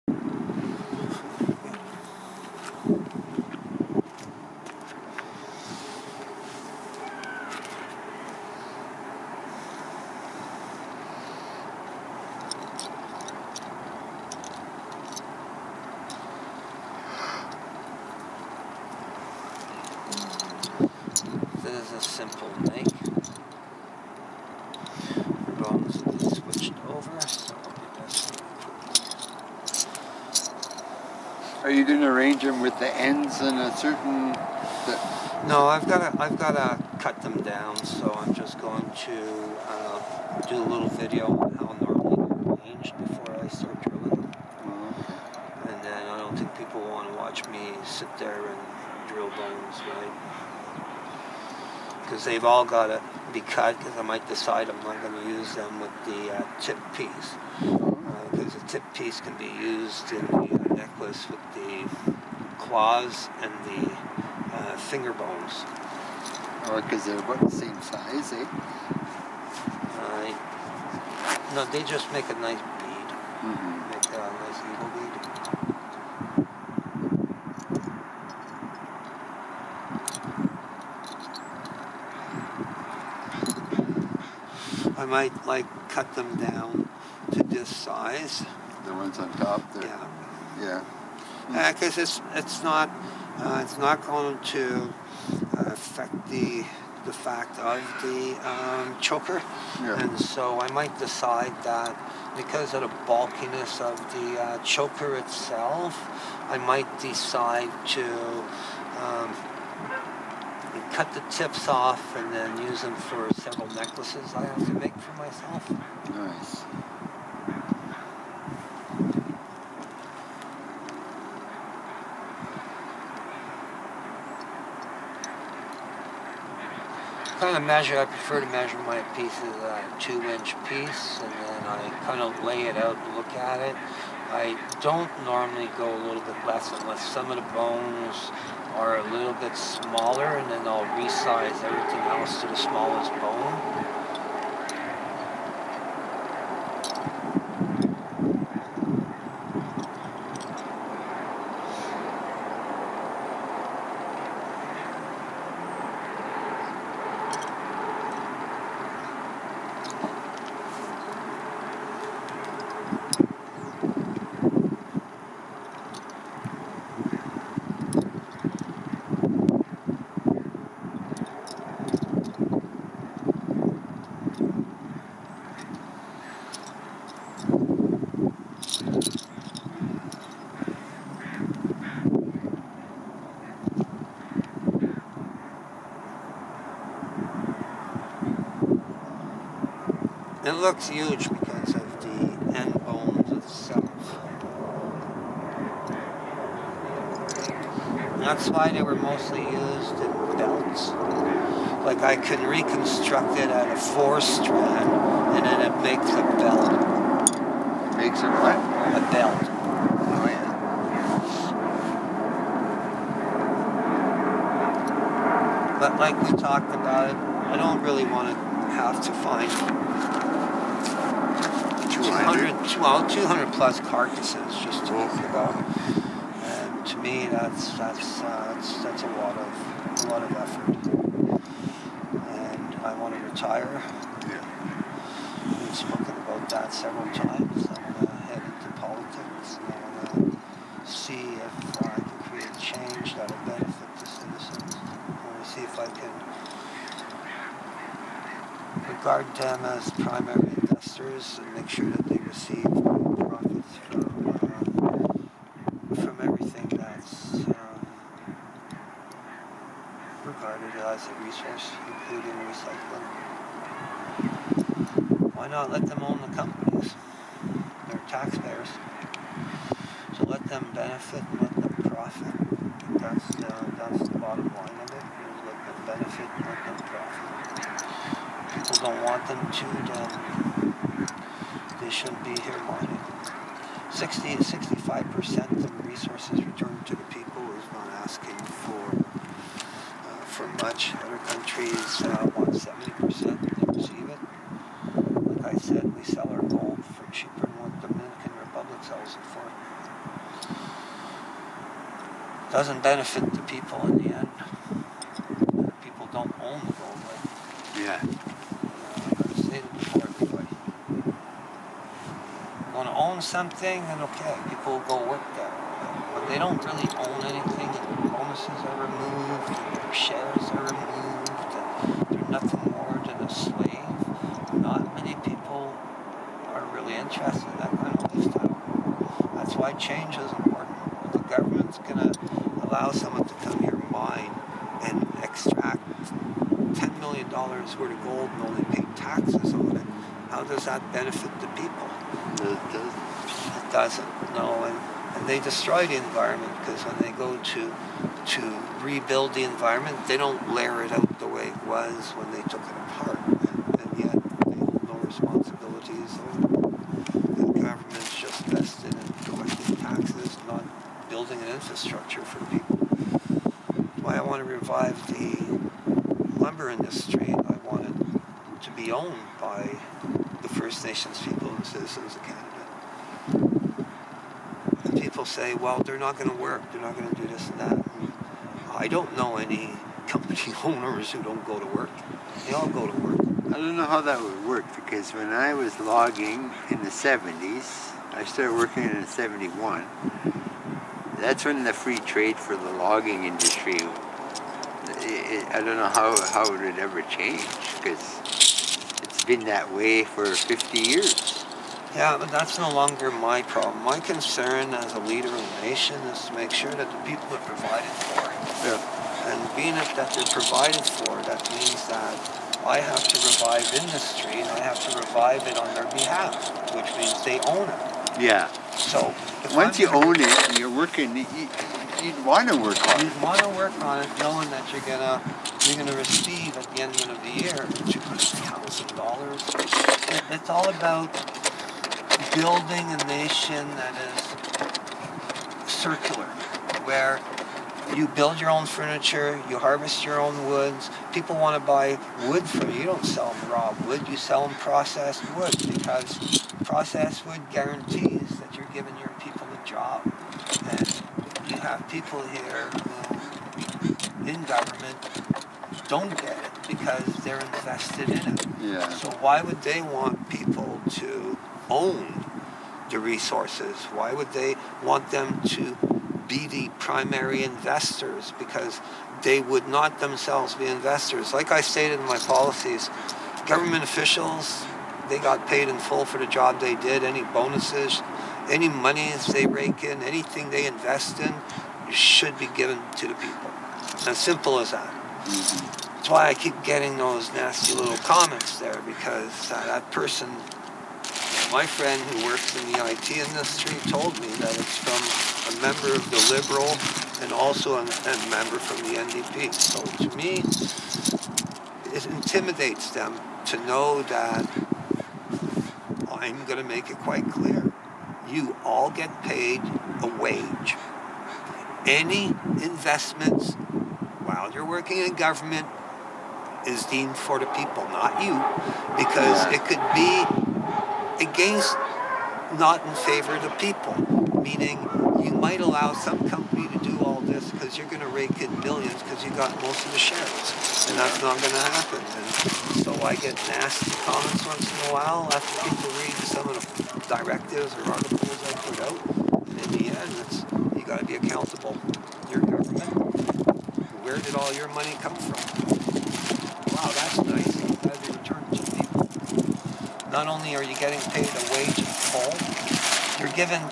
This is a simple make. The bones will be switched over, so I'll do this. Are you going to arrange them with the ends in a certain? No, I've got to cut them down. So I'm just going to do a little video on how normally they're arranged before I start drilling them. Oh, okay. And then I don't think people want to watch me sit there and drill bones, right? Because they've all got to be cut, because I might decide I'm not going to use them with the tip piece. Because the tip piece can be used in the necklace with the claws and the finger bones. Oh, because they're about the same size, eh? No, they just make a nice bead. Mm-hmm. Make a nice eagle bead. I might cut them down to this size. The ones on top there. Yeah. Yeah. Because it's not going to affect the fact of the choker. Yeah. And so I might decide that because of the bulkiness of the choker itself, I might decide to cut the tips off and then use them for several necklaces I have to make for myself. Nice. Kind of measure, I prefer to measure my pieces a 2-inch piece, and then I kind of lay it out and look at it. I don't normally go a little bit less unless some of the bones are a little bit smaller, and then I'll resize everything else to the smallest bone. It looks huge because of the end bones itself. And that's why they were mostly used in belts. Like I can reconstruct it at a 4-strand, and then it makes a belt. Makes it what? A belt. Oh yeah. But like we talked about it, I don't really want to have to find 200 plus carcasses just to make the belt. And to me, that's a lot of effort. And I want to retire. Yeah. We've spoken about that several times. I want to head into politics, and I want to see if I can create change that will benefit the citizens. I want to see if I can regard them as primary investors and make sure that they receive profits from everything that's regarded as a resource, including recycling. Why not let them own the companies? They're taxpayers. So let them benefit and let them profit. That's the bottom line of it. Is let them benefit and let them profit. People don't want them to, then they shouldn't be here mining. 60 to 65% of the resources returned to the people is not asking for much. Other countries want 70%, they receive it. Like I said, we sell our gold for cheaper than what the Dominican Republic sells it for. doesn't benefit the people in the end. People don't own the gold. Yeah. I've stated before, everybody. You want to own something, then okay, people will go work there. But they don't really own anything, and their bonuses are removed, and their shares are removed, and they're nothing more than a slave. Not many people are really interested in that kind of lifestyle. That's why change is important. If the government's going to allow someone to come here, mine, and extract $10 million worth of gold and only pay taxes on it, how does that benefit the people? It doesn't. No, and they destroy the environment, because when they go to rebuild the environment, they don't layer it out the way it was when they took it apart. And yet they hold no responsibilities. The government's just vested in collecting taxes, not building an infrastructure for people. That's why I want to revive the lumber industry. I want it to be owned by the First Nations people and citizens of Canada. And people say, well, they're not going to work, they're not going to do this and that. And I don't know any company owners who don't go to work. They all go to work. I don't know how that would work, because when I was logging in the 70s, I started working in 71. That's when the free trade for the logging industry, I don't know how it would ever change, because it's been that way for 50 years. Yeah, but that's no longer my problem. My concern as a leader of the nation is to make sure that the people are provided for. Yeah. And being that they're provided for, that means that I have to revive industry, and I have to revive it on their behalf, which means they own it. Yeah. So once you own it and you're working, you'd want to work on it. You'd want to work on it, knowing that you're gonna receive at the end of the year $200,000. It's all about building a nation that is circular, where you build your own furniture, you harvest your own woods. People want to buy wood from you. You don't sell them raw wood, you sell them processed wood, because processed wood guarantees that you're giving your people a job. And you have people here who, in government, don't get it because they're invested in it. Yeah. So why would they want people to own the resources? Why would they want them to be the primary investors? Because they would not themselves be investors. Like I stated in my policies, government officials, they got paid in full for the job they did. Any bonuses, any monies they rake in, anything they invest in should be given to the people. As simple as that. Mm-hmm. That's why I keep getting those nasty little comments there, because that person, my friend who works in the IT industry, told me that it's from a member of the Liberal and also a member from the NDP. So to me, it intimidates them to know that I'm going to make it quite clear. You all get paid a wage. Any investments while you're working in government is deemed for the people, not you, because it could be against, not in favor of the people, meaning you might allow some company to do all this because you're going to rake in millions because you got most of the shares, and that's not going to happen. And so I get nasty comments once in a while after people read some of the directives or articles I put out, and in the end, you got to be accountable. Your government, where did all your money come from? Wow, that's nice. It's got to be returned to people. Not only are you getting paid a wage in full, you're given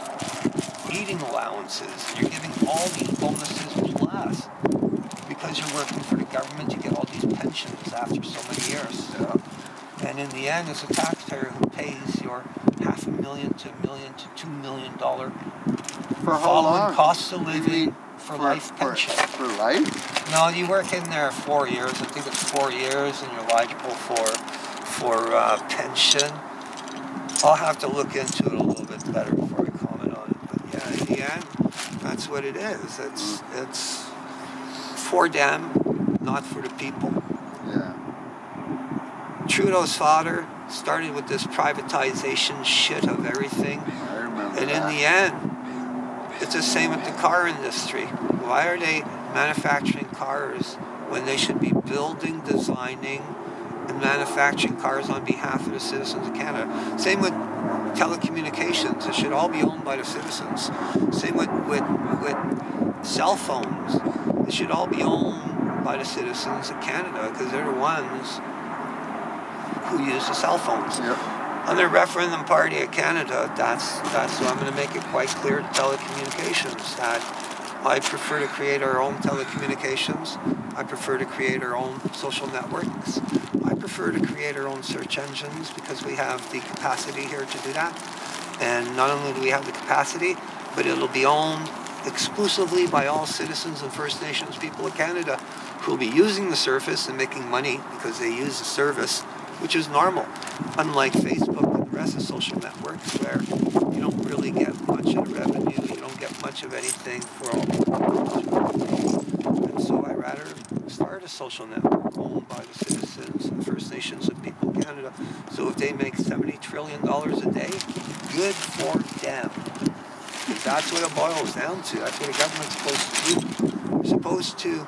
eating allowances. You're giving all these bonuses plus. Because you're working for the government, you get all these pensions after so many years. And in the end, it's a taxpayer who pays your $500,000 to $1 million to $2 million for how long? Costs of living for life pension. For life? No, you work in there 4 years. I think it's 4 years, and you're eligible for pension. I'll have to look into it a little bit better before I comment on it. But yeah, in the end, that's what it is. It's for them, not for the people. Yeah. Trudeau's father started with this privatization shit of everything. I remember And that. in the end, It's the same with the car industry. Why are they manufacturing cars when they should be building, designing, and manufacturing cars on behalf of the citizens of Canada? Same with telecommunications. It should all be owned by the citizens. Same with cell phones. It should all be owned by the citizens of Canada because they're the ones who use the cell phones. Yep. On the referendum party of Canada, that's so I'm going to make it quite clear to telecommunications that I prefer to create our own telecommunications. I prefer to create our own social networks. I prefer to create our own search engines because we have the capacity here to do that. And not only do we have the capacity, but it'll be owned exclusively by all citizens and First Nations people of Canada who will be using the service and making money because they use the service, which is normal. Unlike Facebook and the rest of social networks where you don't really get much of the revenue, you don't get much of anything for all the and so I'd rather start a social network owned by the citizens and First Nations and people of Canada. So if they make $70 trillion a day, good for them. That's what it boils down to. That's what a government's supposed to do. They're supposed to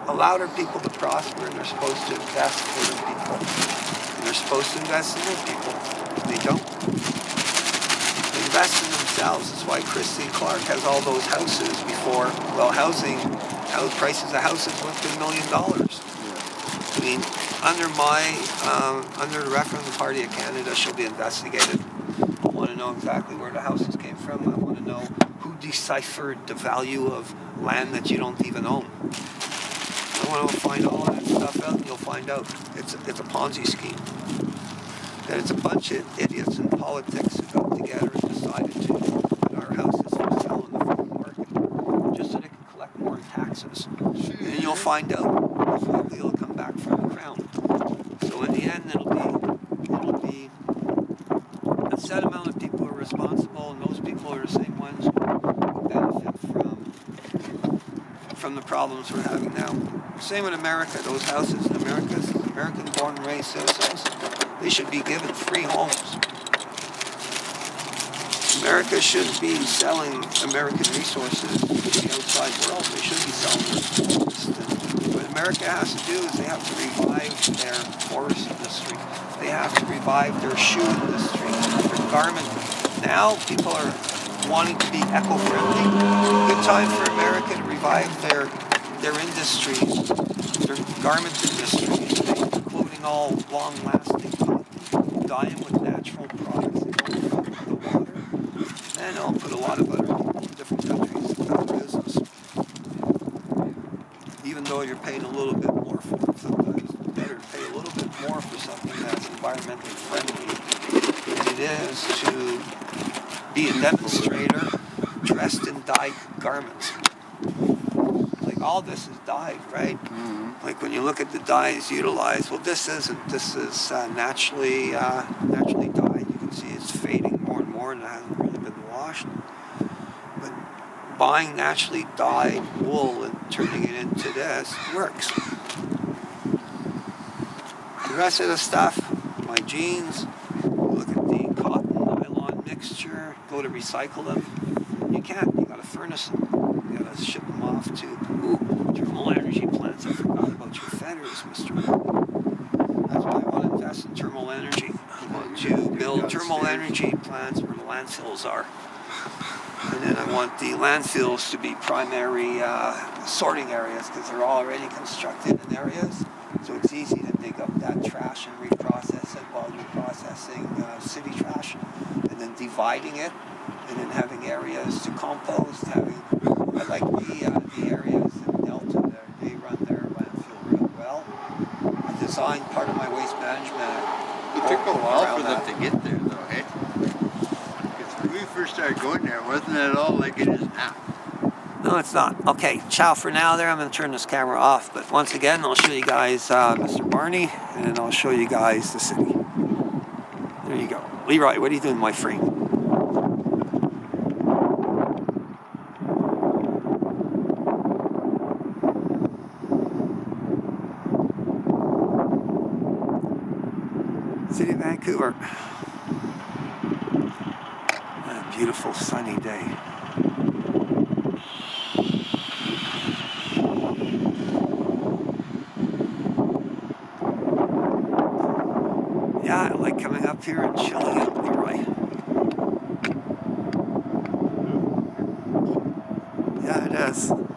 allow their people to prosper, and they're supposed to invest for their people. And they're supposed to invest in their people. They don't. They invest in themselves. That's why Christine Clark has all those houses before, well, house prices of houses went to $1 million. I mean, under the referendum party of Canada, she'll be investigated. I want to know exactly where the houses came from. I want to know who deciphered the value of land that you don't even own. I want to find all of that stuff out, and you'll find out it's a Ponzi scheme. That it's a bunch of idiots in politics who got together and decided to put our houses for sale in the free market just so they can collect more in taxes. And then you'll find out hopefully it'll come back from the crown. So in the end, it'll be a set amount of people who are responsible, and those people are the same ones who benefit from the problems we're having now. Same in America. Those houses in America, American-born and raised citizens, they should be given free homes. America shouldn't be selling American resources to the outside world. They should be selling them. What America has to do is they have to revive their forest industry. They have to revive their shoe industry, their garment. Now people are wanting to be eco-friendly. Good time for America to revive their industries, their garment industries, including all long-lasting cotton, dye them with natural products that don't affect the water, and I'll put a lot of other different countries out of business. Even though you're paying a little bit more for it, sometimes it's better to pay a little bit more for something that's environmentally friendly than it is to be a demonstrator dressed in dyed garments. All this is dyed, right? Mm-hmm. Like when you look at the dyes utilized, well, this is naturally dyed. You can see it's fading more and more, and it hasn't really been washed. But buying naturally dyed wool and turning it into this works. The rest of the stuff, my jeans, look at the cotton nylon mixture, go to recycle them. You can't. You got to furnace them. You got to ship them off to thermal energy plants. I forgot about your feathers, Mr. That's why I want to invest in thermal energy. I want to build thermal energy plants where the landfills are. And then I want the landfills to be primary sorting areas because they're already constructed in areas. So it's easy to dig up that trash and reprocess it while you're processing city trash. And then dividing it. And then having areas to compost, I like the areas in Delta there. They run their landfill real well. I designed part of my waste management. It took a while for them to get there, though, hey? Because when we first started going there, it wasn't at all like it is now. No, it's not. Okay, ciao for now there. I'm going to turn this camera off. But once again, I'll show you guys Mr. Barney, and then I'll show you guys the city. There you go. Leroy, what are you doing, my friend? City of Vancouver. beautiful sunny day. Yeah, I like coming up here and chilling out, Leroy. Yeah, it is.